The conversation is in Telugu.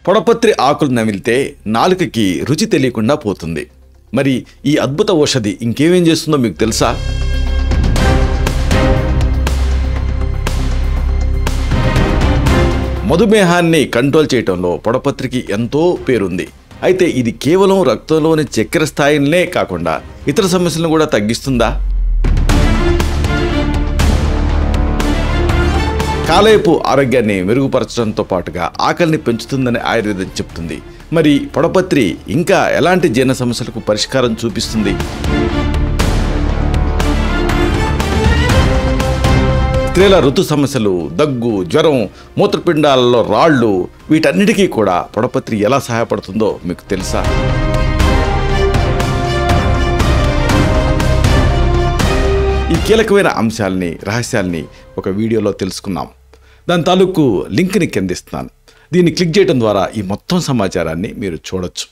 పొడపత్రి ఆకులు నమిలితే నాలుకకి రుచి తెలియకుండా పోతుంది. మరి ఈ అద్భుత ఔషధి ఇంకేమేం చేస్తుందో మీకు తెలుసా? మధుమేహాన్ని కంట్రోల్ చేయటంలో పొడపత్రికి ఎంతో పేరుంది. అయితే ఇది కేవలం రక్తంలోని చక్కెర స్థాయిలనే కాకుండా ఇతర సమస్యలను కూడా తగ్గిస్తుందా? కాలేయపు ఆరోగ్యాన్ని మెరుగుపరచడంతో పాటుగా ఆకలిని పెంచుతుందని ఆయుర్వేదం చెప్తుంది. మరి పొడపత్రి ఇంకా ఎలాంటి జీర్ణ సమస్యలకు పరిష్కారం చూపిస్తుంది? స్త్రీల ఋతు సమస్యలు, దగ్గు, జ్వరం, మూత్రపిండాలలో రాళ్ళు, వీటన్నిటికీ కూడా పొడపత్రి ఎలా సహాయపడుతుందో మీకు తెలుసా? ఈ కీలకమైన అంశాలని, రహస్యాల్ని ఒక వీడియోలో తెలుసుకున్నాం. దాని తాలూకు లింక్ని కిందిస్తున్నాను. దీన్ని క్లిక్ చేయడం ద్వారా ఈ మొత్తం సమాచారాన్ని మీరు చూడొచ్చు.